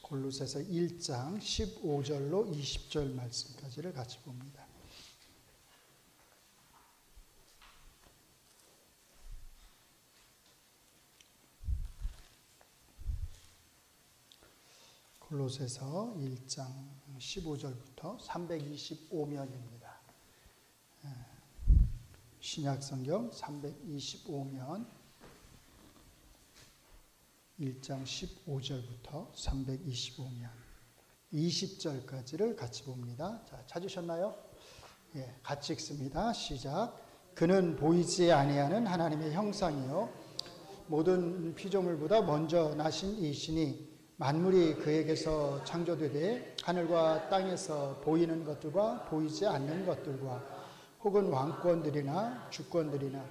골로새서 1장 15절로 20절 말씀까지를 같이 봅니다. 골로새서 1장 15절부터 325면입니다. 신약성경 325면 1장 15절부터 325면 20절까지를 같이 봅니다. 자, 찾으셨나요? 예, 같이 읽습니다. 시작. 그는 보이지 아니하는 하나님의 형상이요 모든 피조물보다 먼저 나신 이시니 만물이 그에게서 창조되되 하늘과 땅에서 보이는 것들과 보이지 않는 것들과 혹은 왕권들이나 주권들이나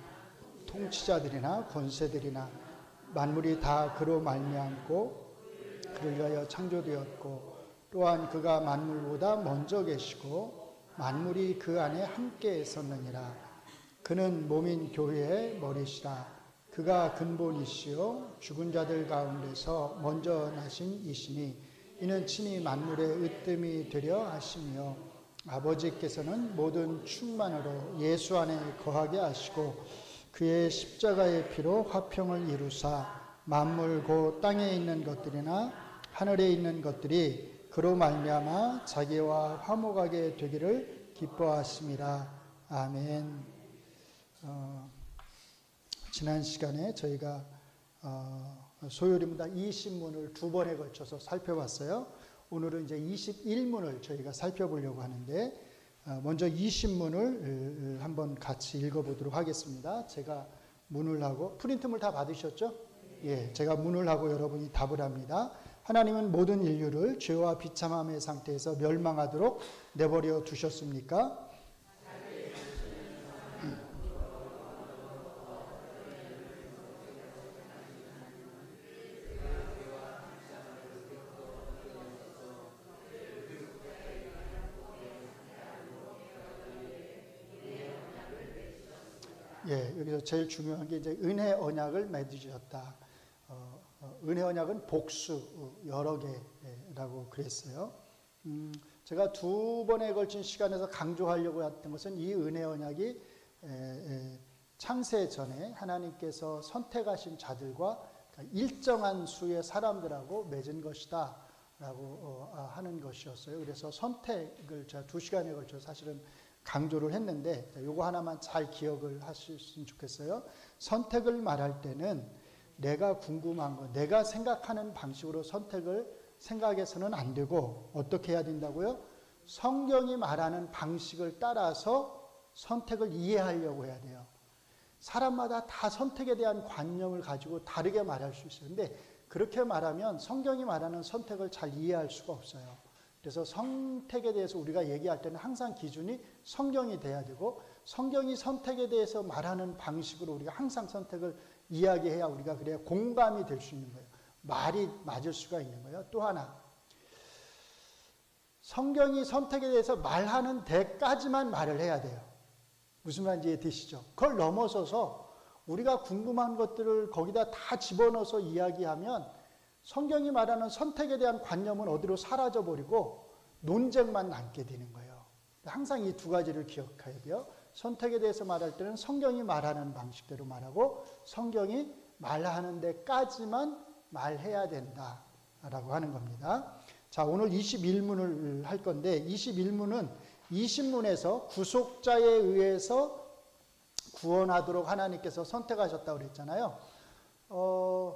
통치자들이나 권세들이나 만물이 다 그로 말미암고 그를 위하여 창조되었고 또한 그가 만물보다 먼저 계시고 만물이 그 안에 함께 있었느니라. 그는 몸인 교회의 머리시라. 그가 근본이시요 죽은 자들 가운데서 먼저 나신 이시니 이는 친히 만물의 으뜸이 되려 하시며 아버지께서는 모든 충만으로 예수 안에 거하게 하시고 그의 십자가의 피로 화평을 이루사 만물 곧 땅에 있는 것들이나 하늘에 있는 것들이 그로 말미암아 자기와 화목하게 되기를 기뻐하심이라. 아멘. 지난 시간에 저희가 소요리문답 20문을 두 번에 걸쳐서 살펴봤어요. 오늘은 이제 21문을 저희가 살펴보려고 하는데 먼저 20문을 한번 같이 읽어보도록 하겠습니다. 제가 문을 하고 프린트물 다 받으셨죠? 예, 제가 문을 하고 여러분이 답을 합니다. 하나님은 모든 인류를 죄와 비참함의 상태에서 멸망하도록 내버려 두셨습니까? 예, 여기서 제일 중요한 게 이제 은혜 언약을 맺으셨다. 은혜 언약은 복수 여러 개라고 그랬어요. 제가 두 번에 걸친 시간에서 강조하려고 했던 것은 이 은혜 언약이 창세 전에 하나님께서 선택하신 자들과 일정한 수의 사람들하고 맺은 것이다 라고 하는 것이었어요. 그래서 선택을 제가 두 시간에 걸쳐 사실은 강조를 했는데 요거 하나만 잘 기억을 하셨으면 좋겠어요. 선택을 말할 때는 내가 궁금한 거, 내가 생각하는 방식으로 선택을 생각해서는 안 되고 어떻게 해야 된다고요? 성경이 말하는 방식을 따라서 선택을 이해하려고 해야 돼요. 사람마다 다 선택에 대한 관념을 가지고 다르게 말할 수 있어요. 근데 그렇게 말하면 성경이 말하는 선택을 잘 이해할 수가 없어요. 그래서 선택에 대해서 우리가 얘기할 때는 항상 기준이 성경이 돼야 되고 성경이 선택에 대해서 말하는 방식으로 우리가 항상 선택을 이야기해야 우리가 그래야 공감이 될 수 있는 거예요. 말이 맞을 수가 있는 거예요. 또 하나, 성경이 선택에 대해서 말하는 데까지만 말을 해야 돼요. 무슨 말인지 이해되시죠? 그걸 넘어서서 우리가 궁금한 것들을 거기다 다 집어넣어서 이야기하면 성경이 말하는 선택에 대한 관념은 어디로 사라져버리고 논쟁만 남게 되는 거예요. 항상 이 두 가지를 기억해야 돼요. 선택에 대해서 말할 때는 성경이 말하는 방식대로 말하고 성경이 말하는 데까지만 말해야 된다라고 하는 겁니다. 자, 오늘 21문을 할 건데 21문은 20문에서 구속자에 의해서 구원하도록 하나님께서 선택하셨다고 그랬잖아요.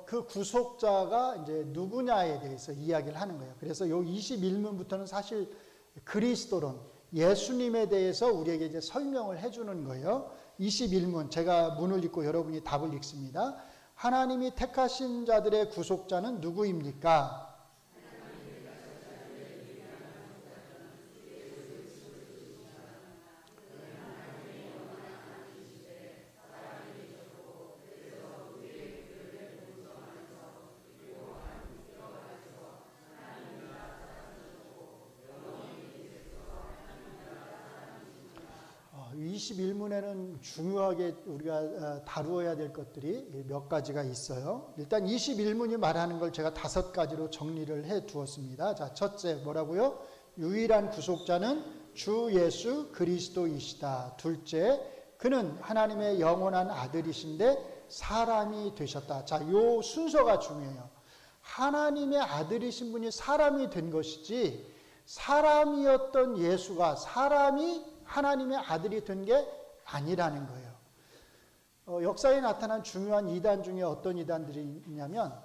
그 구속자가 이제 누구냐에 대해서 이야기를 하는 거예요. 그래서 요 21문부터는 사실 그리스도론, 예수님에 대해서 우리에게 이제 설명을 해주는 거예요. 21문, 제가 문을 읽고 여러분이 답을 읽습니다. 하나님이 택하신 자들의 구속자는 누구입니까? 21문에는 중요하게 우리가 다루어야 될 것들이 몇 가지가 있어요. 일단 21문이 말하는 걸 제가 5가지로 정리를 해 두었습니다. 자, 첫째 뭐라고요? 유일한 구속자는 주 예수 그리스도이시다. 둘째, 그는 하나님의 영원한 아들이신데 사람이 되셨다. 자, 요 순서가 중요해요. 하나님의 아들이신 분이 사람이 된 것이지 사람이었던 예수가 사람이 하나님의 아들이 된 게 아니라는 거예요. 역사에 나타난 중요한 이단 중에 어떤 이단들이 있냐면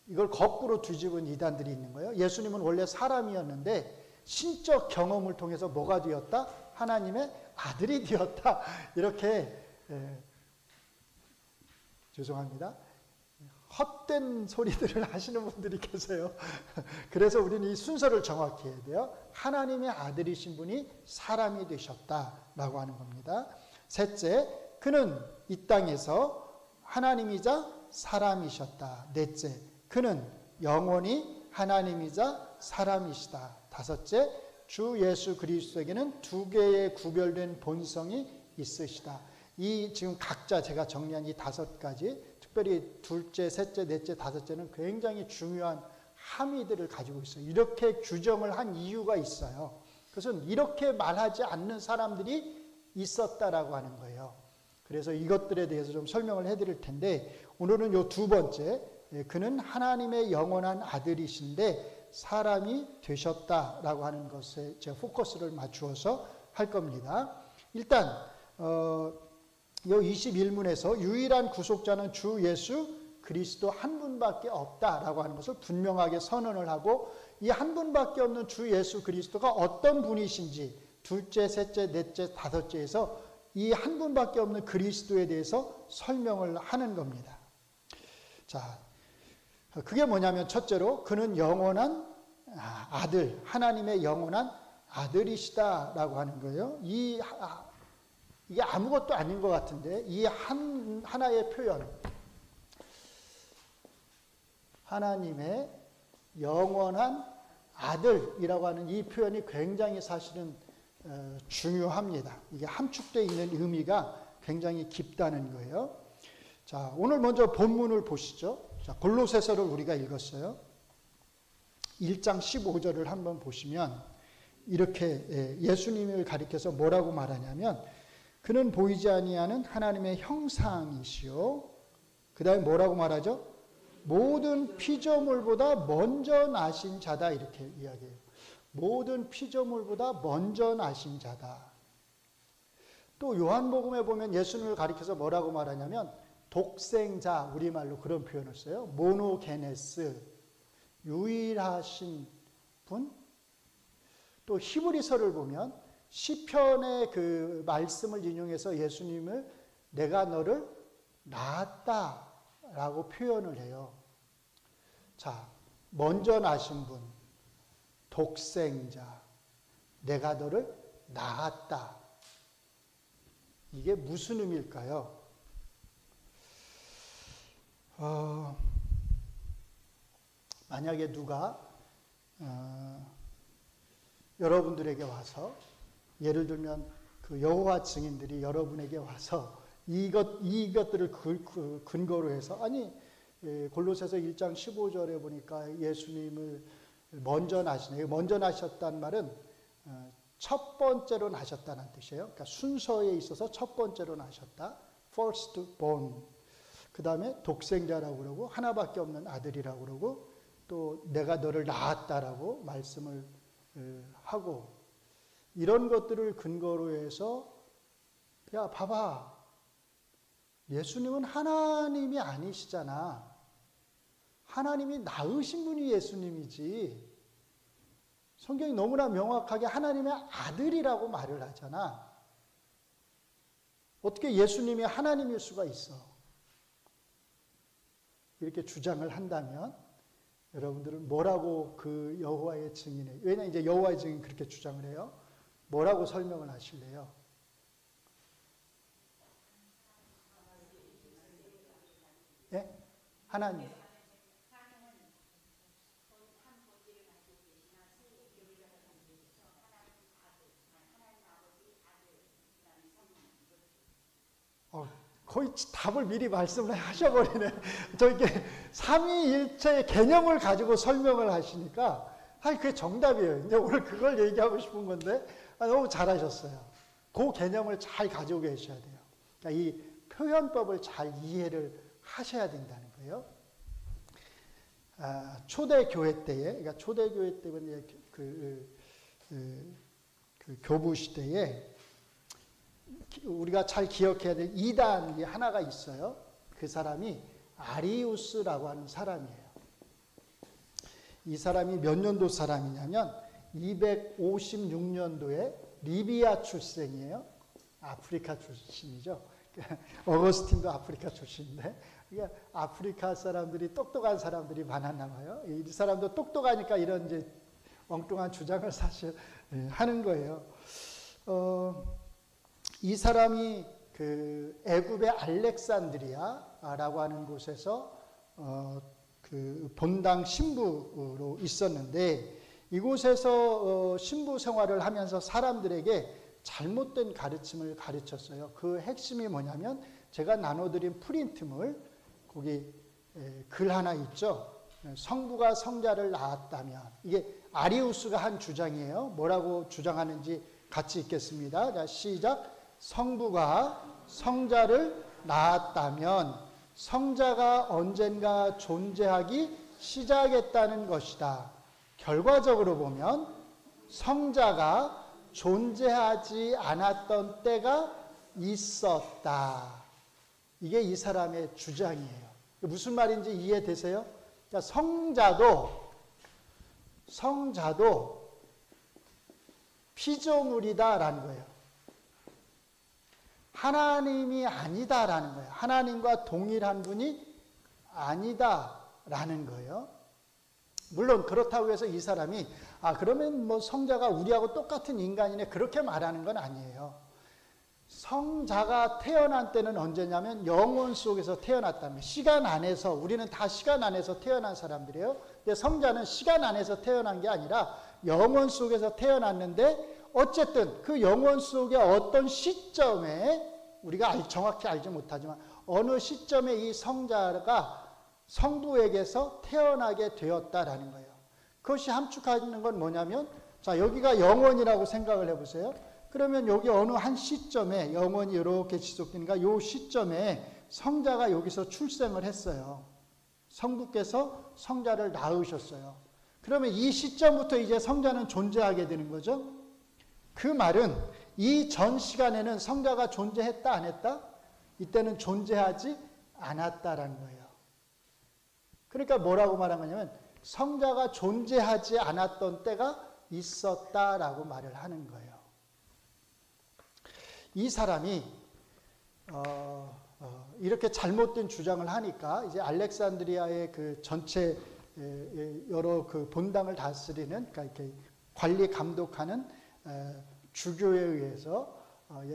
이걸 거꾸로 뒤집은 이단들이 있는 거예요. 예수님은 원래 사람이었는데 신적 경험을 통해서 뭐가 되었다? 하나님의 아들이 되었다. 이렇게 죄송합니다. 헛된 소리들을 하시는 분들이 계세요. 그래서 우리는 이 순서를 정확히 해야 돼요. 하나님의 아들이신 분이 사람이 되셨다라고 하는 겁니다. 셋째, 그는 이 땅에서 하나님이자 사람이셨다. 넷째, 그는 영원히 하나님이자 사람이시다. 다섯째, 주 예수 그리스도에게는 2개의 구별된 본성이 있으시다. 이 지금 각자 제가 정리한 이 5가지, 특별히 둘째, 셋째, 넷째, 다섯째는 굉장히 중요한 함의들을 가지고 있어요. 이렇게 규정을 한 이유가 있어요. 그것은 이렇게 말하지 않는 사람들이 있었다라고 하는 거예요. 그래서 이것들에 대해서 좀 설명을 해드릴 텐데 오늘은 요 2번째, 그는 하나님의 영원한 아들이신데 사람이 되셨다라고 하는 것에 제가 포커스를 맞추어서 할 겁니다. 일단 요 21문에서 유일한 구속자는 주 예수 그리스도 한 분밖에 없다라고 하는 것을 분명하게 선언을 하고 이 한 분밖에 없는 주 예수 그리스도가 어떤 분이신지 둘째, 셋째, 넷째, 다섯째에서 이 한 분밖에 없는 그리스도에 대해서 설명을 하는 겁니다. 자, 그게 뭐냐면 첫째로 그는 영원한 아들, 하나님의 영원한 아들이시다라고 하는 거예요. 이게 아무것도 아닌 것 같은데 이 하나의 표현, 하나님의 영원한 아들이라고 하는 이 표현이 굉장히 사실은 중요합니다. 이게 함축되어 있는 의미가 굉장히 깊다는 거예요. 자, 오늘 먼저 본문을 보시죠. 자, 골로새서를 우리가 읽었어요. 1장 15절을 한번 보시면 이렇게 예수님을 가리켜서 뭐라고 말하냐면 그는 보이지 아니하는 하나님의 형상이시요. 그 다음에 뭐라고 말하죠? 모든 피조물보다 먼저 나신 자다 이렇게 이야기해요. 모든 피조물보다 먼저 나신 자다. 또 요한복음에 보면 예수님을 가리켜서 뭐라고 말하냐면 독생자, 우리말로 그런 표현을 써요. 모노게네스, 유일하신 분. 또 히브리서를 보면 시편의 그 말씀을 인용해서 예수님을 내가 너를 낳았다라고 표현을 해요. 자, 먼저 나신 분, 독생자, 내가 너를 낳았다. 이게 무슨 의미일까요? 만약에 누가 여러분들에게 와서 예를 들면 그 여호와 증인들이 여러분에게 와서 이것들을 근거로 해서 아니 골로새서 1장 15절에 보니까 예수님을 먼저 나시네. 먼저 나셨다는 말은 첫 번째로 나셨다는 뜻이에요. 그러니까 순서에 있어서 첫 번째로 나셨다. first born. 그 다음에 독생자라고 그러고 하나밖에 없는 아들이라고 그러고 또 내가 너를 낳았다라고 말씀을 하고 이런 것들을 근거로 해서 야 봐봐 예수님은 하나님이 아니시잖아. 하나님이 낳으신 분이 예수님이지. 성경이 너무나 명확하게 하나님의 아들이라고 말을 하잖아. 어떻게 예수님이 하나님일 수가 있어? 이렇게 주장을 한다면 여러분들은 뭐라고 그 여호와의 증인에, 왜냐 이제 여호와의 증인 그렇게 주장을 해요. 뭐라고 설명을 하실래요? 예? 하나님. 거의 답을 미리 말씀을 하셔버리네. 저 이렇게 삼위일체의 개념을 가지고 설명을 하시니까 그게 정답이에요. 이제 오늘 그걸 얘기하고 싶은 건데 너무 잘하셨어요. 그 개념을 잘 가지고 계셔야 돼요. 그러니까 이 표현법을 잘 이해를 하셔야 된다는 거예요. 초대교회 때에, 그러니까 초대교회 때는 그 교부 시대에 우리가 잘 기억해야 될 이단이 하나가 있어요. 그 사람이 아리우스라고 하는 사람이에요. 이 사람이 몇 년도 사람이냐면 256년도에 리비아 출생이에요. 아프리카 출신이죠. 어거스틴도 아프리카 출신인데, 그러니까 아프리카 사람들이 똑똑한 사람들이 많았나 봐요. 이 사람도 똑똑하니까 이런 이제 엉뚱한 주장을 사실 하는 거예요. 이 사람이 그 애굽의 알렉산드리아라고 하는 곳에서 그 본당 신부로 있었는데, 이곳에서 신부 생활을 하면서 사람들에게 잘못된 가르침을 가르쳤어요. 그 핵심이 뭐냐면 제가 나눠드린 프린트물, 거기 글 하나 있죠. 성부가 성자를 낳았다면, 이게 아리우스가 한 주장이에요. 뭐라고 주장하는지 같이 읽겠습니다. 자, 시작. 성부가 성자를 낳았다면 성자가 언젠가 존재하기 시작했다는 것이다. 결과적으로 보면 성자가 존재하지 않았던 때가 있었다. 이게 이 사람의 주장이에요. 무슨 말인지 이해되세요? 그러니까 성자도 피조물이다라는 거예요. 하나님이 아니다라는 거예요. 하나님과 동일한 분이 아니다라는 거예요. 물론 그렇다고 해서 이 사람이 그러면 뭐 성자가 우리하고 똑같은 인간이네, 그렇게 말하는 건 아니에요. 성자가 태어난 때는 언제냐면 영혼 속에서 태어났다면, 시간 안에서, 우리는 다 시간 안에서 태어난 사람들이에요. 근데 성자는 시간 안에서 태어난 게 아니라 영혼 속에서 태어났는데, 어쨌든 그 영혼 속의 어떤 시점에, 우리가 정확히 알지 못하지만 어느 시점에 이 성자가 성부에게서 태어나게 되었다라는 거예요. 그것이 함축하는 건 뭐냐면, 자, 여기가 영혼이라고 생각을 해보세요. 그러면 여기 어느 한 시점에 영혼이 이렇게 지속되니까 이 시점에 성자가 여기서 출생을 했어요. 성부께서 성자를 낳으셨어요. 그러면 이 시점부터 이제 성자는 존재하게 되는 거죠. 그 말은 이 전 시간에는 성자가 존재했다 안 했다? 이때는 존재하지 않았다라는 거예요. 그러니까 뭐라고 말한 거냐면 성자가 존재하지 않았던 때가 있었다라고 말을 하는 거예요. 이 사람이 이렇게 잘못된 주장을 하니까 이제 알렉산드리아의 그 전체 여러 그 본당을 다스리는, 그러니까 이렇게 관리 감독하는 주교에 의해서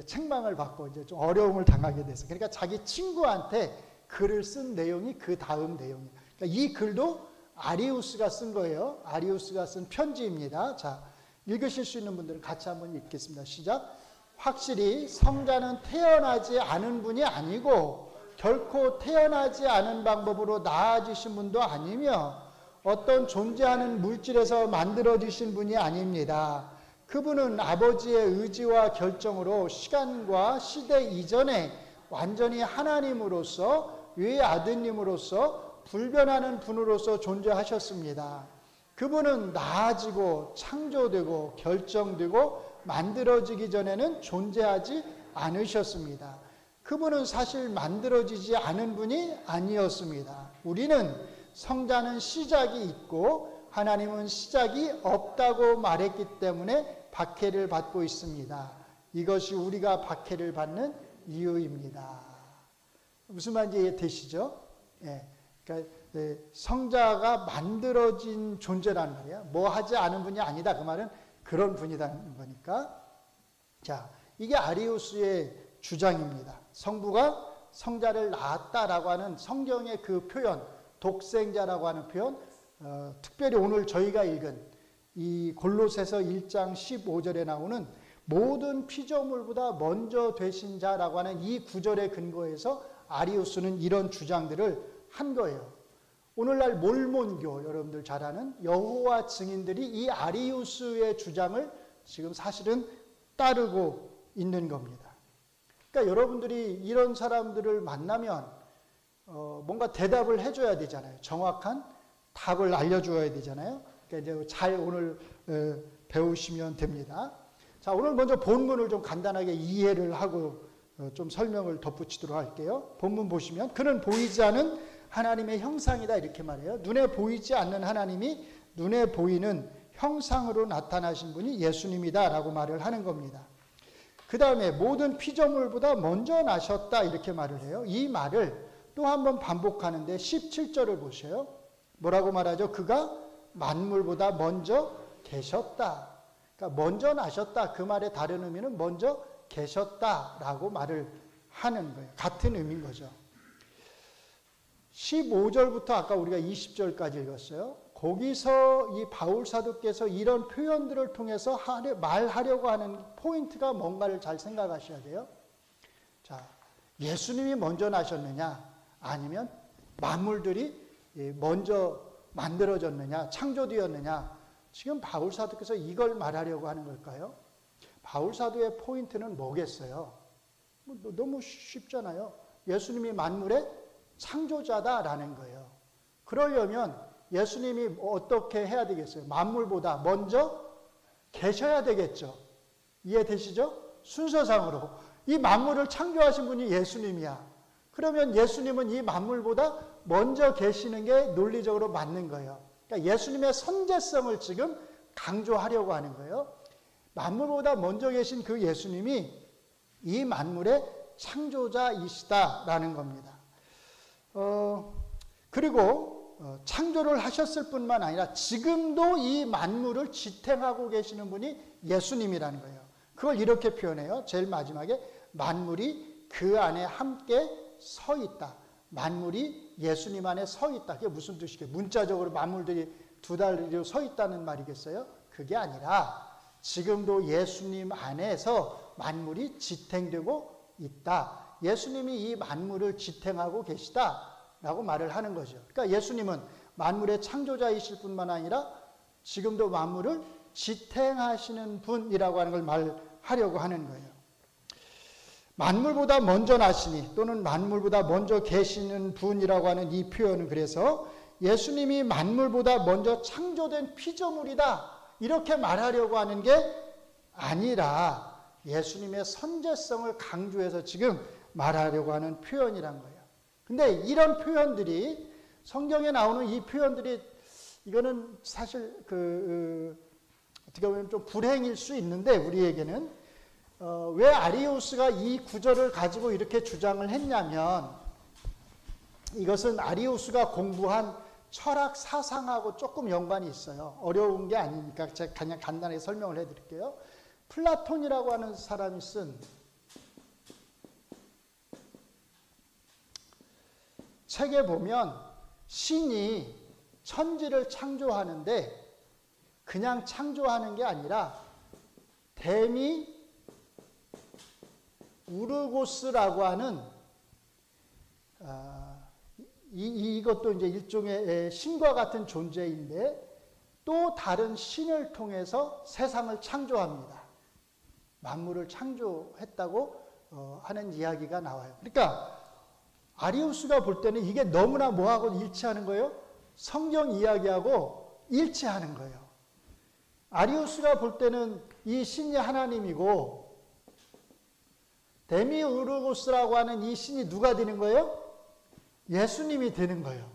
책망을 받고 이제 좀 어려움을 당하게 됐어요. 그러니까 자기 친구한테 글을 쓴 내용이 그 다음 내용이에요. 그러니까 이 글도 아리우스가 쓴 거예요. 아리우스가 쓴 편지입니다. 자, 읽으실 수 있는 분들은 같이 한번 읽겠습니다. 시작. 확실히 성자는 태어나지 않은 분이 아니고 결코 태어나지 않은 방법으로 낳아지신 분도 아니며 어떤 존재하는 물질에서 만들어지신 분이 아닙니다. 그분은 아버지의 의지와 결정으로 시간과 시대 이전에 완전히 하나님으로서, 외아드님으로서 불변하는 분으로서 존재하셨습니다. 그분은 나아지고 창조되고 결정되고 만들어지기 전에는 존재하지 않으셨습니다. 그분은 사실 만들어지지 않은 분이 아니었습니다. 우리는 성자는 시작이 있고 하나님은 시작이 없다고 말했기 때문에 박해를 받고 있습니다. 이것이 우리가 박해를 받는 이유입니다. 무슨 말인지 이해되시죠? 그러니까 성자가 만들어진 존재라는 말이에요. 뭐 하지 않은 분이 아니다. 그 말은 그런 분이라는 거니까. 자, 이게 아리우스의 주장입니다. 성부가 성자를 낳았다라고 하는 성경의 그 표현, 독생자라고 하는 표현, 특별히 오늘 저희가 읽은 이 골로새서 1장 15절에 나오는 모든 피조물보다 먼저 되신 자라고 하는 이 구절에 근거해서 아리우스는 이런 주장들을 한 거예요. 오늘날 몰몬교, 여러분들 잘 아는 여호와 증인들이 이 아리우스의 주장을 지금 사실은 따르고 있는 겁니다. 그러니까 여러분들이 이런 사람들을 만나면 뭔가 대답을 해줘야 되잖아요. 정확한 답을 알려줘야 되잖아요. 그러니까 이제 잘 오늘 배우시면 됩니다. 자, 오늘 먼저 본문을 좀 간단하게 이해를 하고 좀 설명을 덧붙이도록 할게요. 본문 보시면 그는 보이지 않은 하나님의 형상이다 이렇게 말해요. 눈에 보이지 않는 하나님이 눈에 보이는 형상으로 나타나신 분이 예수님이다 라고 말을 하는 겁니다. 그 다음에 모든 피조물보다 먼저 나셨다 이렇게 말을 해요. 이 말을 또 한 번 반복하는데 17절을 보세요. 뭐라고 말하죠? 그가 만물보다 먼저 계셨다. 그러니까 먼저 나셨다. 그 말의 다른 의미는 먼저 계셨다라고 말을 하는 거예요. 같은 의미인 거죠. 15절부터 아까 우리가 20절까지 읽었어요. 거기서 이 바울 사도께서 이런 표현들을 통해서 말하려고 하는 포인트가 뭔가를 잘 생각하셔야 돼요. 자, 예수님이 먼저 나셨느냐 아니면 만물들이 먼저 만들어졌느냐 창조되었느냐 지금 바울 사도께서 이걸 말하려고 하는 걸까요? 바울 사도의 포인트는 뭐겠어요? 너무 쉽잖아요. 예수님이 만물의 창조자다라는 거예요. 그러려면 예수님이 어떻게 해야 되겠어요? 만물보다 먼저 계셔야 되겠죠. 이해되시죠? 순서상으로. 이 만물을 창조하신 분이 예수님이야. 그러면 예수님은 이 만물보다 먼저 계시는 게 논리적으로 맞는 거예요. 그러니까 예수님의 선제성을 지금 강조하려고 하는 거예요. 만물보다 먼저 계신 그 예수님이 이 만물의 창조자이시다라는 겁니다. 그리고 창조를 하셨을 뿐만 아니라 지금도 이 만물을 지탱하고 계시는 분이 예수님이라는 거예요. 그걸 이렇게 표현해요. 제일 마지막에 만물이 그 안에 함께 서 있다. 만물이 예수님 안에 서 있다. 그게 무슨 뜻이겠어요? 문자적으로 만물들이 두 다리로 서 있다는 말이겠어요? 그게 아니라 지금도 예수님 안에서 만물이 지탱되고 있다. 예수님이 이 만물을 지탱하고 계시다라고 말을 하는 거죠. 그러니까 예수님은 만물의 창조자이실 뿐만 아니라 지금도 만물을 지탱하시는 분이라고 하는 걸 말하려고 하는 거예요. 만물보다 먼저 나시니 또는 만물보다 먼저 계시는 분이라고 하는 이 표현은 그래서 예수님이 만물보다 먼저 창조된 피조물이다 이렇게 말하려고 하는 게 아니라 예수님의 선제성을 강조해서 지금 말하려고 하는 표현이란 거예요. 근데 이런 표현들이 성경에 나오는 이 표현들이 이거는 사실 어떻게 보면 좀 불행일 수 있는데 우리에게는 왜 아리우스가 이 구절을 가지고 이렇게 주장을 했냐면 이것은 아리우스가 공부한 철학 사상하고 조금 연관이 있어요. 어려운 게 아니니까 제가 그냥 간단하게 설명을 해드릴게요. 플라톤이라고 하는 사람이 쓴 책에 보면 신이 천지를 창조하는데 그냥 창조하는 게 아니라 데미 우르고스라고 하는 이것도 이제 일종의 신과 같은 존재인데 또 다른 신을 통해서 세상을 창조합니다. 만물을 창조했다고 하는 이야기가 나와요. 그러니까 아리우스가 볼 때는 이게 너무나 뭐하고 일치하는 거예요? 성경 이야기하고 일치하는 거예요. 아리우스가 볼 때는 이 신이 하나님이고 데미우르고스라고 하는 이 신이 누가 되는 거예요? 예수님이 되는 거예요.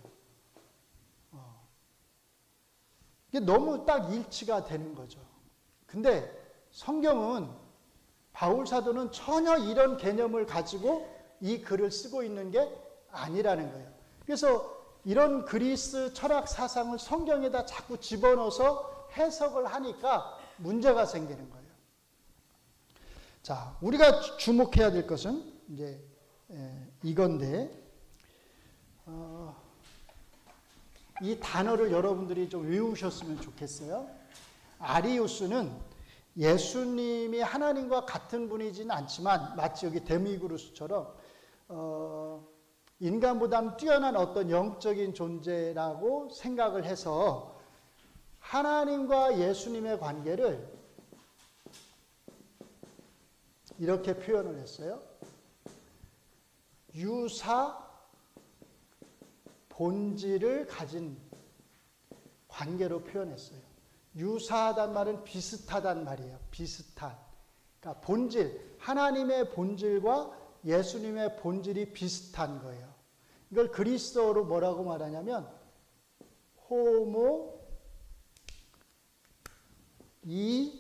이게 너무 딱 일치가 되는 거죠. 근데 성경은 바울 사도는 전혀 이런 개념을 가지고 이 글을 쓰고 있는 게 아니라는 거예요. 그래서 이런 그리스 철학 사상을 성경에다 자꾸 집어넣어서 해석을 하니까 문제가 생기는 거예요. 자, 우리가 주목해야 될 것은 이제 이건데 이 단어를 여러분들이 좀 외우셨으면 좋겠어요. 아리우스는 예수님이 하나님과 같은 분이진 않지만 마치 여기 데미그루스처럼 인간보다는 뛰어난 어떤 영적인 존재라고 생각을 해서 하나님과 예수님의 관계를 이렇게 표현을 했어요. 유사 본질을 가진 관계로 표현했어요. 유사하단 말은 비슷하단 말이에요. 비슷한. 그러니까 본질, 하나님의 본질과 예수님의 본질이 비슷한 거예요. 이걸 그리스어로 뭐라고 말하냐면 호모 이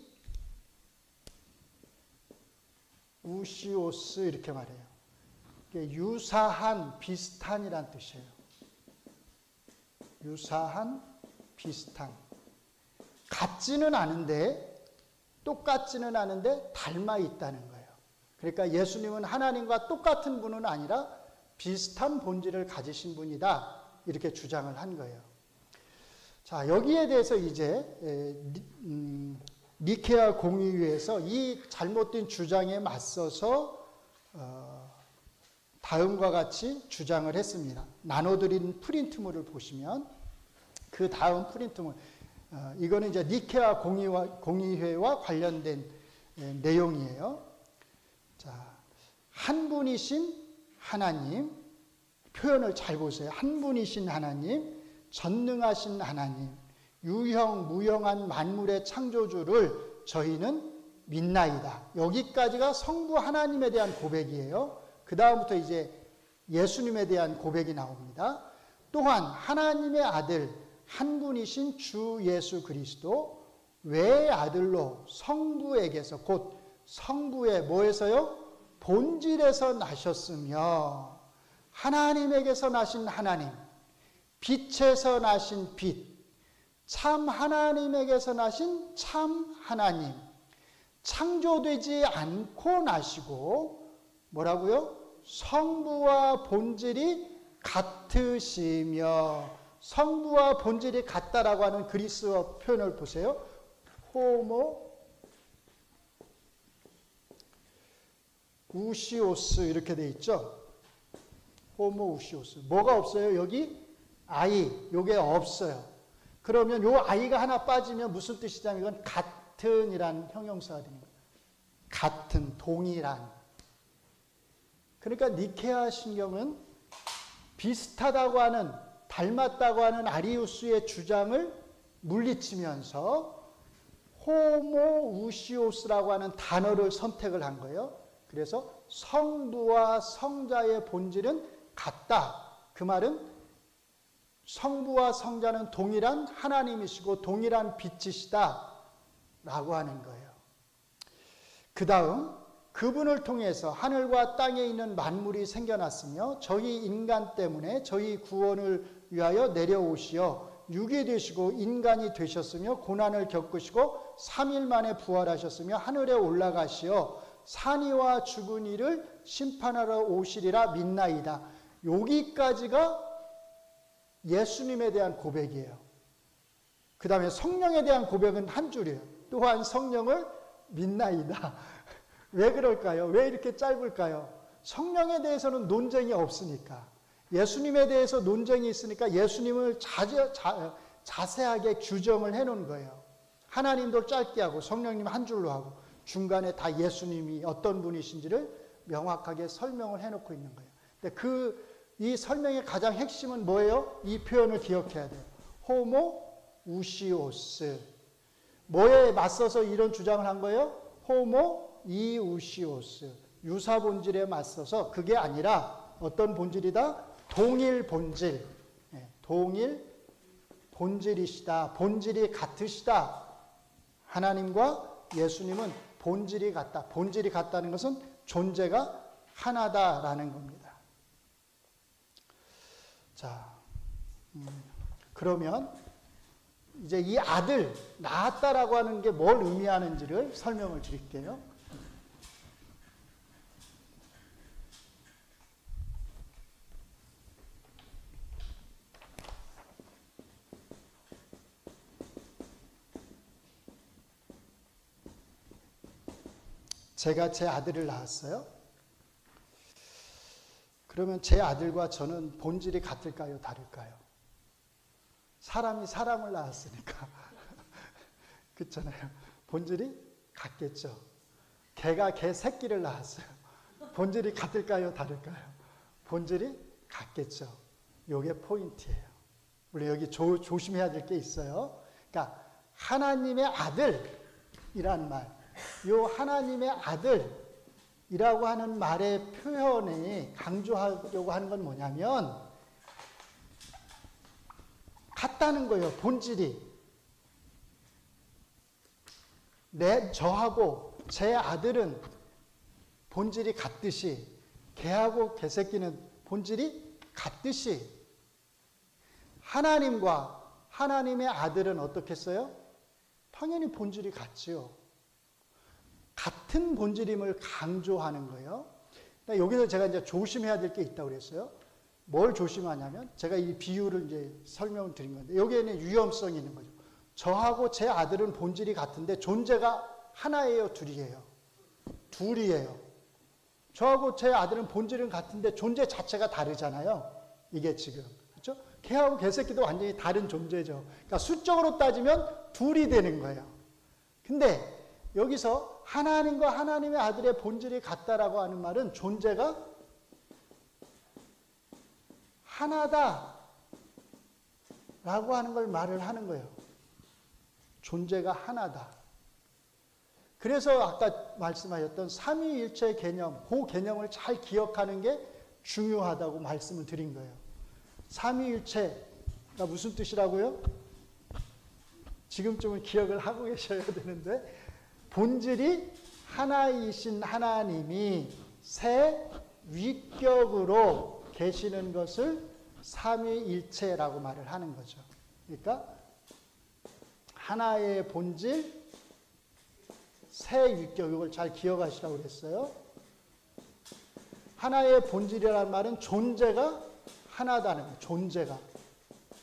우시오스 이렇게 말해요. 유사한, 비슷한이란 뜻이에요. 유사한, 비슷한. 같지는 않은데, 똑같지는 않은데 닮아 있다는 거예요. 그러니까 예수님은 하나님과 똑같은 분은 아니라 비슷한 본질을 가지신 분이다. 이렇게 주장을 한 거예요. 자, 여기에 대해서 이제 니케아 공의회에서 이 잘못된 주장에 맞서서 다음과 같이 주장을 했습니다. 나눠드린 프린트물을 보시면 그 다음 프린트물, 이거는 이제 니케아 공의회와 관련된 내용이에요. 자, 한 분이신 하나님, 표현을 잘 보세요. 한 분이신 하나님, 전능하신 하나님, 유형, 무형한 만물의 창조주를 저희는 믿나이다. 여기까지가 성부 하나님에 대한 고백이에요. 그 다음부터 이제 예수님에 대한 고백이 나옵니다. 또한 하나님의 아들 한 분이신 주 예수 그리스도 외의 아들로 성부에게서 곧 성부의 뭐에서요? 본질에서 나셨으며 하나님에게서 나신 하나님, 빛에서 나신 빛, 참 하나님에게서 나신 참 하나님, 창조되지 않고 나시고 뭐라고요? 성부와 본질이 같으시며, 성부와 본질이 같다라고 하는 그리스어 표현을 보세요. 호모 우시오스 이렇게 돼 있죠. 호모 우시오스. 뭐가 없어요? 여기 아이, 요게 없어요. 그러면 요 아이가 하나 빠지면 무슨 뜻이냐면 이건 같은이란 형용사가 되는 거예요. 같은, 동일한. 그러니까 니케아 신경은 비슷하다고 하는, 닮았다고 하는 아리우스의 주장을 물리치면서 호모 우시오스라고 하는 단어를 선택을 한 거예요. 그래서 성부와 성자의 본질은 같다. 그 말은 성부와 성자는 동일한 하나님이시고 동일한 빛이시다 라고 하는 거예요. 그 다음 그분을 통해서 하늘과 땅에 있는 만물이 생겨났으며 저희 인간 때문에 저희 구원을 위하여 내려오시어 육이 되시고 인간이 되셨으며 고난을 겪으시고 3일 만에 부활하셨으며 하늘에 올라가시어 산이와 죽은 이를 심판하러 오시리라 믿나이다. 여기까지가 예수님에 대한 고백이에요. 그 다음에 성령에 대한 고백은 한 줄이에요. 또한 성령을 믿나이다. 왜 그럴까요? 왜 이렇게 짧을까요? 성령에 대해서는 논쟁이 없으니까. 예수님에 대해서 논쟁이 있으니까 예수님을 자세하게 규정을 해놓은 거예요. 하나님도 짧게 하고 성령님 한 줄로 하고 중간에 다 예수님이 어떤 분이신지를 명확하게 설명을 해놓고 있는 거예요. 근데 이 설명의 가장 핵심은 뭐예요? 이 표현을 기억해야 돼요. 호모 우시오스. 뭐에 맞서서 이런 주장을 한 거예요? 호모 이우시오스. 유사 본질에 맞서서 그게 아니라 어떤 본질이다? 동일 본질. 동일 본질이시다. 본질이 같으시다. 하나님과 예수님은 본질이 같다. 본질이 같다는 것은 존재가 하나다라는 겁니다. 자, 그러면 이제 이 아들, 낳았다라고 하는 게 뭘 의미하는지를 설명을 드릴게요. 제가 제 아들을 낳았어요. 그러면 제 아들과 저는 본질이 같을까요? 다를까요? 사람이 사람을 낳았으니까. 그렇잖아요. 본질이 같겠죠. 개가 개 새끼를 낳았어요. 본질이 같을까요? 다를까요? 본질이 같겠죠. 요게 포인트예요. 우리 여기 조심해야 될 게 있어요. 그러니까 하나님의 아들이란 말, 요 하나님의 아들이라고 하는 말의 표현이 강조하려고 하는 건 뭐냐면 같다는 거예요. 본질이. 저하고 제 아들은 본질이 같듯이 개하고 개새끼는 본질이 같듯이 하나님과 하나님의 아들은 어떻겠어요? 당연히 본질이 같지요. 같은 본질임을 강조하는 거예요. 여기서 제가 이제 조심해야 될 게 있다고 그랬어요. 뭘 조심하냐면 제가 이 비유를 이제 설명을 드린 건데 여기에는 위험성이 있는 거죠. 저하고 제 아들은 본질이 같은데 존재가 하나예요, 둘이에요? 둘이에요. 저하고 제 아들은 본질은 같은데 존재 자체가 다르잖아요. 이게 지금. 그렇죠? 개하고 개새끼도 완전히 다른 존재죠. 그러니까 수적으로 따지면 둘이 되는 거예요. 근데 여기서 하나님과 하나님의 아들의 본질이 같다라고 하는 말은 존재가 하나다 라고 하는 걸 말을 하는 거예요. 존재가 하나다. 그래서 아까 말씀하셨던 삼위일체 개념, 그 개념을 잘 기억하는 게 중요하다고 말씀을 드린 거예요. 삼위일체가 무슨 뜻이라고요? 지금쯤은 기억을 하고 계셔야 되는데 본질이 하나이신 하나님이 새 위격으로 계시는 것을 삼위일체라고 말을 하는 거죠. 그러니까 하나의 본질, 새 위격, 이걸 잘 기억하시라고 그랬어요. 하나의 본질이라는 말은 존재가 하나다는 거예요.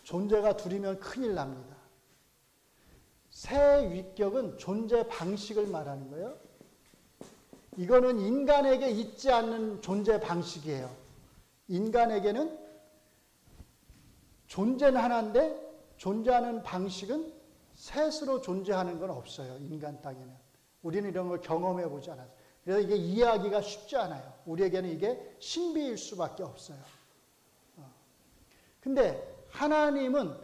존재가 둘이면 큰일 납니다. 새 위격은 존재 방식을 말하는 거예요. 이거는 인간에게 있지 않는 존재 방식이에요. 인간에게는 존재는 하나인데 존재하는 방식은 셋으로 존재하는 건 없어요. 인간 땅에는. 우리는 이런 걸 경험해 보지 않아요. 그래서 이게 이해하기가 쉽지 않아요. 우리에게는 이게 신비일 수밖에 없어요. 근데 하나님은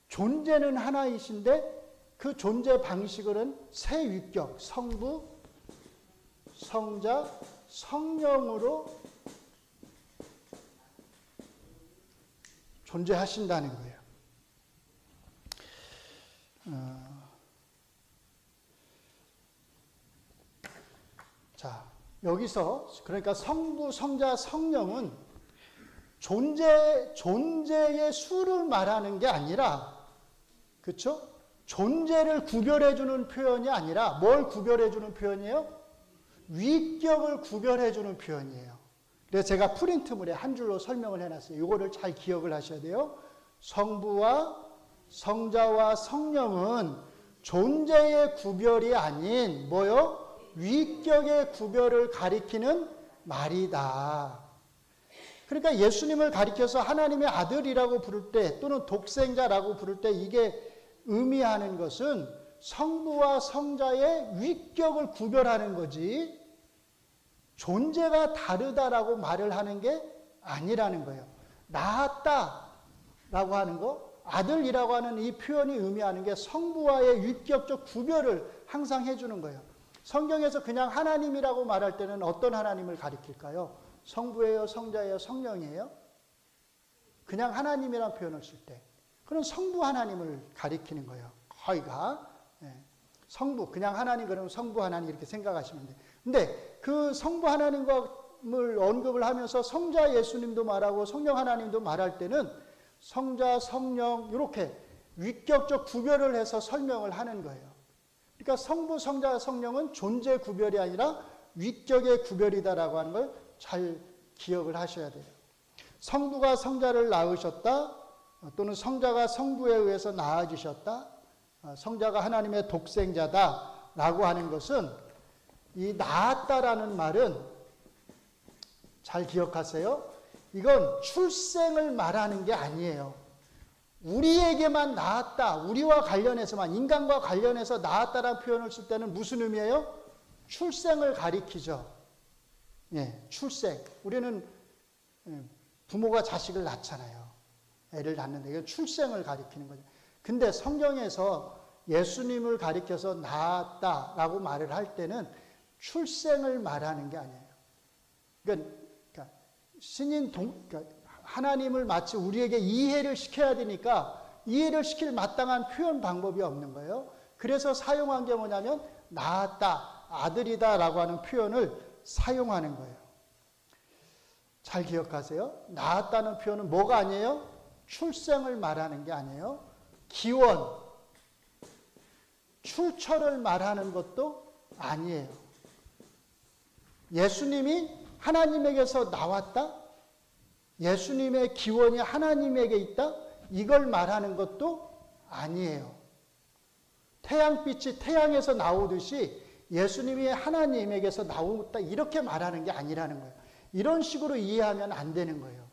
존재는 하나이신데 그 존재 방식은 세 위격, 성부, 성자, 성령으로 존재하신다는 거예요. 자, 여기서 그러니까 성부, 성자, 성령은 존재의 수를 말하는 게 아니라, 그렇죠? 존재를 구별해주는 표현이 아니라 뭘 구별해주는 표현이에요? 위격을 구별해주는 표현이에요. 그래서 제가 프린트물에 한 줄로 설명을 해놨어요. 이거를 잘 기억을 하셔야 돼요. 성부와 성자와 성령은 존재의 구별이 아닌 뭐요? 위격의 구별을 가리키는 말이다. 그러니까 예수님을 가리켜서 하나님의 아들이라고 부를 때 또는 독생자라고 부를 때 이게 의미하는 것은 성부와 성자의 위격을 구별하는 거지 존재가 다르다라고 말을 하는 게 아니라는 거예요. 낳았다라고 하는 거, 아들이라고 하는 이 표현이 의미하는 게 성부와의 위격적 구별을 항상 해주는 거예요. 성경에서 그냥 하나님이라고 말할 때는 어떤 하나님을 가리킬까요? 성부예요? 성자예요? 성령이에요? 그냥 하나님이라는 표현을 쓸 때 그런 성부 하나님을 가리키는 거예요. 거의가. 성부, 그냥 하나님 그러면 성부 하나님 이렇게 생각하시면 돼요. 근데 그 성부 하나님을 언급을 하면서 성자 예수님도 말하고 성령 하나님도 말할 때는 성자, 성령 이렇게 위격적 구별을 해서 설명을 하는 거예요. 그러니까 성부, 성자, 성령은 존재 구별이 아니라 위격의 구별이다라고 하는 걸 잘 기억을 하셔야 돼요. 성부가 성자를 낳으셨다, 또는 성자가 성부에 의해서 낳아주셨다, 성자가 하나님의 독생자다라고 하는 것은 이 낳았다라는 말은 잘 기억하세요. 이건 출생을 말하는 게 아니에요. 우리에게만 낳았다, 우리와 관련해서만, 인간과 관련해서 낳았다라는 표현을 쓸 때는 무슨 의미예요? 출생을 가리키죠. 예, 출생. 우리는 부모가 자식을 낳잖아요. 애를 낳는데 이건 출생을 가리키는 거죠. 근데 성경에서 예수님을 가리켜서 낳았다라고 말을 할 때는 출생을 말하는 게 아니에요. 그러니까 그러니까 하나님을 마치 우리에게 이해를 시켜야 되니까 이해를 시킬 마땅한 표현 방법이 없는 거예요. 그래서 사용한 게 뭐냐면 낳았다, 아들이다 라고 하는 표현을 사용하는 거예요. 잘 기억하세요. 낳았다는 표현은 뭐가 아니에요? 출생을 말하는 게 아니에요. 기원, 출처를 말하는 것도 아니에요. 예수님이 하나님에게서 나왔다? 예수님의 기원이 하나님에게 있다? 이걸 말하는 것도 아니에요. 태양빛이 태양에서 나오듯이 예수님이 하나님에게서 나왔다 이렇게 말하는 게 아니라는 거예요. 이런 식으로 이해하면 안 되는 거예요.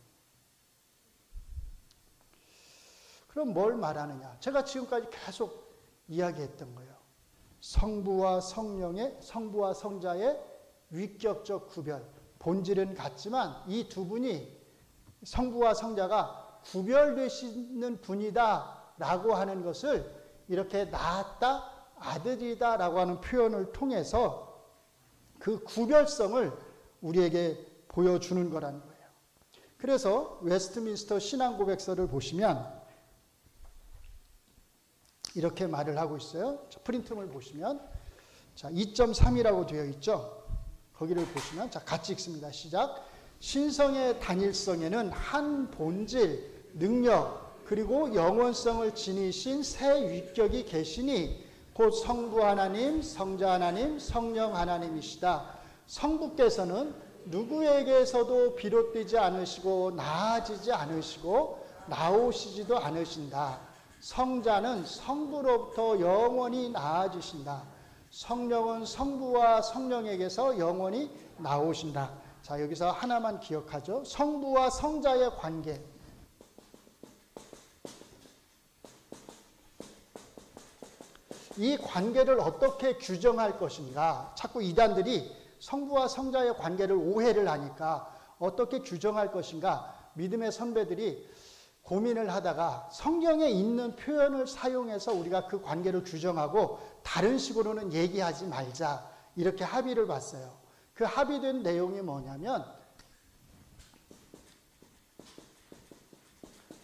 그럼 뭘 말하느냐? 제가 지금까지 계속 이야기했던 거예요. 성부와 성자의 위격적 구별. 본질은 같지만 이 두 분이 성부와 성자가 구별되시는 분이다 라고 하는 것을 이렇게 낳았다, 아들이다 라고 하는 표현을 통해서 그 구별성을 우리에게 보여주는 거라는 거예요. 그래서 웨스트민스터 신앙고백서를 보시면 이렇게 말을 하고 있어요. 프린트를 보시면 자 2.3이라고 되어 있죠. 거기를 보시면 자 같이 읽습니다. 시작. 신성의 단일성에는 한 본질, 능력 그리고 영원성을 지니신 세 위격이 계시니 곧 성부 하나님, 성자 하나님, 성령 하나님이시다. 성부께서는 누구에게서도 비롯되지 않으시고 나아지지 않으시고 나오시지도 않으신다. 성자는 성부로부터 영원히 나아지신다. 성령은 성부와 성령에게서 영원히 나오신다. 자, 여기서 하나만 기억하죠. 성부와 성자의 관계. 이 관계를 어떻게 규정할 것인가. 자꾸 이단들이 성부와 성자의 관계를 오해를 하니까 어떻게 규정할 것인가. 믿음의 선배들이 고민을 하다가 성경에 있는 표현을 사용해서 우리가 그 관계를 규정하고 다른 식으로는 얘기하지 말자. 이렇게 합의를 봤어요. 그 합의된 내용이 뭐냐면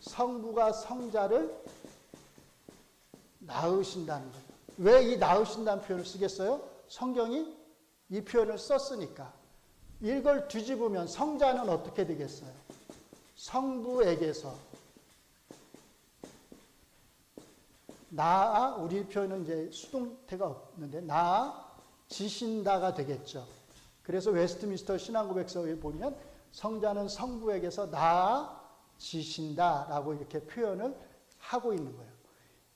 성부가 성자를 낳으신다는 거예요. 왜 이 낳으신다는 표현을 쓰겠어요? 성경이 이 표현을 썼으니까. 이걸 뒤집으면 성자는 어떻게 되겠어요? 성부에게서 낳아, 우리 표현은 이제 수동태가 없는데 낳아지신다가 되겠죠. 그래서 웨스트민스터 신앙고백서에 보면 성자는 성부에게서 낳아지신다라고 이렇게 표현을 하고 있는 거예요.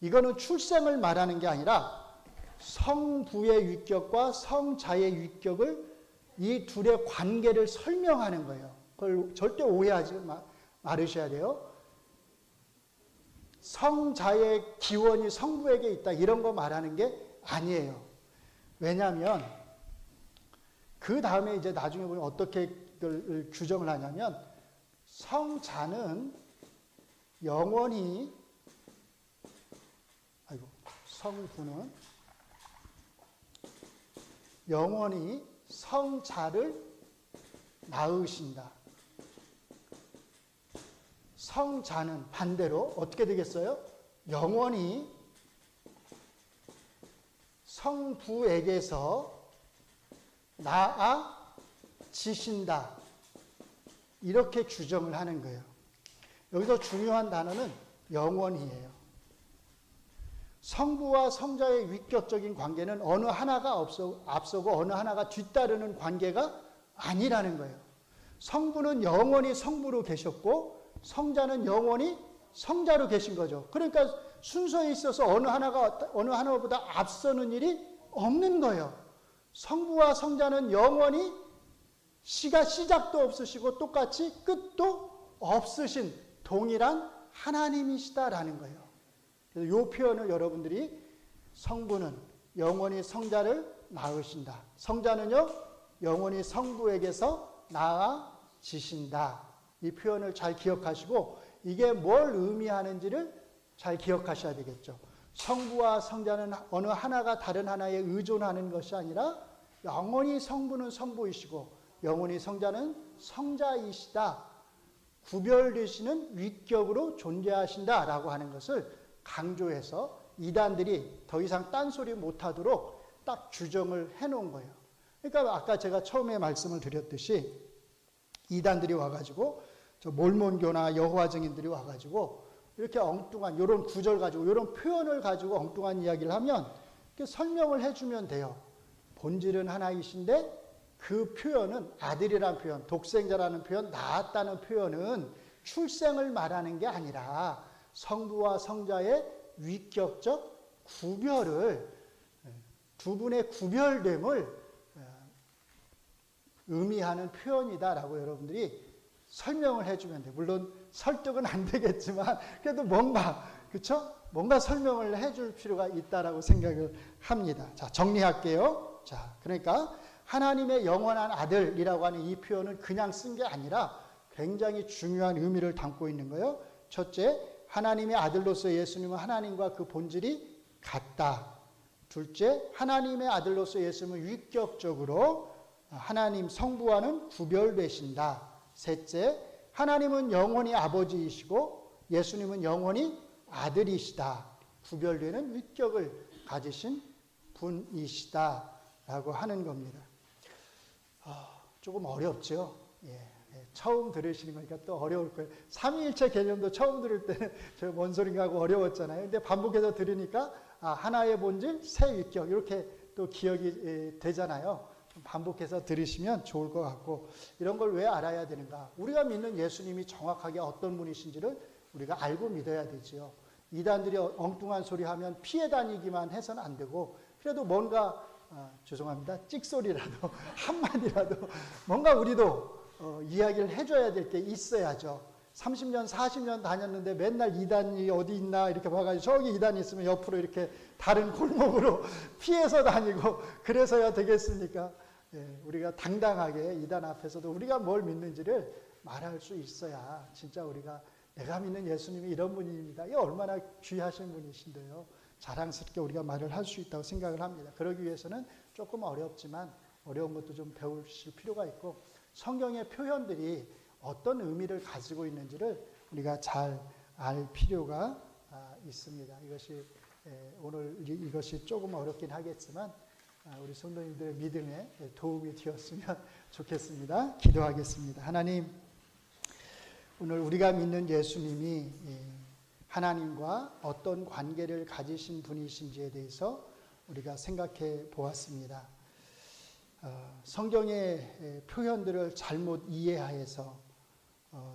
이거는 출생을 말하는 게 아니라 성부의 위격과 성자의 위격을 이 둘의 관계를 설명하는 거예요. 그걸 절대 오해하지 말으셔야 돼요. 성자의 기원이 성부에게 있다 이런 거 말하는 게 아니에요. 왜냐하면 그 다음에 이제 나중에 보면 어떻게 규정을 하냐면 성자는 영원히 성부는 영원히 성자를 낳으신다. 성자는 반대로 어떻게 되겠어요? 영원히 성부에게서 나아지신다. 이렇게 규정을 하는 거예요. 여기서 중요한 단어는 영원히예요. 성부와 성자의 위격적인 관계는 어느 하나가 앞서고 어느 하나가 뒤따르는 관계가 아니라는 거예요. 성부는 영원히 성부로 계셨고 성자는 영원히 성자로 계신 거죠. 그러니까 순서에 있어서 어느 하나보다 앞서는 일이 없는 거예요. 성부와 성자는 영원히 시작도 없으시고 똑같이 끝도 없으신 동일한 하나님이시다라는 거예요. 그래서 이 표현을 여러분들이 성부는 영원히 성자를 낳으신다. 성자는요, 영원히 성부에게서 낳아지신다. 이 표현을 잘 기억하시고 이게 뭘 의미하는지를 잘 기억하셔야 되겠죠. 성부와 성자는 어느 하나가 다른 하나에 의존하는 것이 아니라 영원히 성부는 성부이시고 영원히 성자는 성자이시다. 구별되시는 위격으로 존재하신다라고 하는 것을 강조해서 이단들이 더 이상 딴소리 못하도록 딱 규정을 해놓은 거예요. 그러니까 아까 제가 처음에 말씀을 드렸듯이 이단들이 와가지고 저 몰몬교나 여호와 증인들이 와가지고 이렇게 엉뚱한 이런 구절 가지고 이런 표현을 가지고 엉뚱한 이야기를 하면 이렇게 설명을 해주면 돼요. 본질은 하나이신데 그 표현은 아들이라는 표현, 독생자라는 표현, 낳았다는 표현은 출생을 말하는 게 아니라 성부와 성자의 위격적 구별을, 두 분의 구별됨을 의미하는 표현이다라고 여러분들이 설명을 해주면 돼요. 물론 설득은 안 되겠지만 그래도 그렇죠? 뭔가 설명을 해줄 필요가 있다라고 생각을 합니다. 자, 정리할게요. 자, 그러니까 하나님의 영원한 아들이라고 하는 이 표현은 그냥 쓴 게 아니라 굉장히 중요한 의미를 담고 있는 거예요. 첫째, 하나님의 아들로서 예수님은 하나님과 그 본질이 같다. 둘째, 하나님의 아들로서 예수님은 위격적으로 하나님 성부와는 구별되신다. 셋째, 하나님은 영원히 아버지이시고 예수님은 영원히 아들이시다. 구별되는 위격을 가지신 분이시다라고 하는 겁니다. 조금 어렵죠. 처음 들으시는 거니까 또 어려울 거예요. 삼위일체 개념도 처음 들을 때는 저 뭔 소린가 하고 어려웠잖아요. 근데 반복해서 들으니까 하나의 본질, 새 위격 이렇게 또 기억이 되잖아요. 반복해서 들으시면 좋을 것 같고, 이런 걸 왜 알아야 되는가? 우리가 믿는 예수님이 정확하게 어떤 분이신지를 우리가 알고 믿어야 되지요. 이단들이 엉뚱한 소리 하면 피해 다니기만 해서는 안 되고, 그래도 뭔가 죄송합니다. 찍소리라도 한마디라도 뭔가 우리도 이야기를 해줘야 될 게 있어야죠. 30년, 40년 다녔는데 맨날 이단이 어디 있나 이렇게 봐가지고 저기 이단이 있으면 옆으로 이렇게 다른 골목으로 피해서 다니고 그래서야 되겠습니까? 우리가 당당하게 이단 앞에서도 우리가 뭘 믿는지를 말할 수 있어야 진짜 우리가 내가 믿는 예수님이 이런 분입니다. 이 얼마나 귀하신 분이신데요. 자랑스럽게 우리가 말을 할 수 있다고 생각을 합니다. 그러기 위해서는 조금 어렵지만 어려운 것도 좀 배우실 필요가 있고, 성경의 표현들이 어떤 의미를 가지고 있는지를 우리가 잘 알 필요가 있습니다. 오늘 이것이 조금 어렵긴 하겠지만 우리 성도님들의 믿음에 도움이 되었으면 좋겠습니다. 기도하겠습니다. 하나님, 오늘 우리가 믿는 예수님이 하나님과 어떤 관계를 가지신 분이신지에 대해서 우리가 생각해 보았습니다. 성경의 표현들을 잘못 이해해서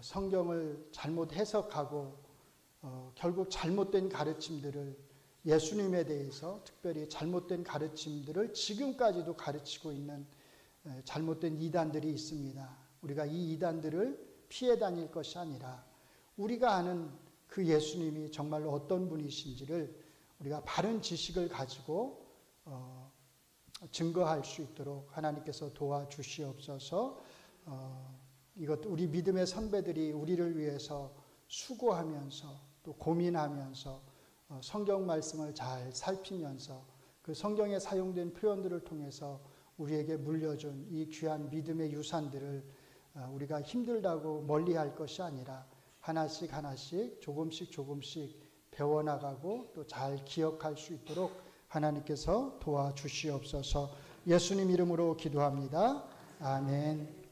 성경을 잘못 해석하고 결국 잘못된 가르침들을, 예수님에 대해서 특별히 잘못된 가르침들을 지금까지도 가르치고 있는 잘못된 이단들이 있습니다. 우리가 이 이단들을 피해 다닐 것이 아니라 우리가 아는 그 예수님이 정말로 어떤 분이신지를 우리가 바른 지식을 가지고 증거할 수 있도록 하나님께서 도와주시옵소서. 이것 우리 믿음의 선배들이 우리를 위해서 수고하면서 또 고민하면서 성경 말씀을 잘 살피면서 그 성경에 사용된 표현들을 통해서 우리에게 물려준 이 귀한 믿음의 유산들을 우리가 힘들다고 멀리할 것이 아니라 하나씩 하나씩 조금씩 배워나가고 또 잘 기억할 수 있도록 하나님께서 도와주시옵소서. 예수님 이름으로 기도합니다. 아멘.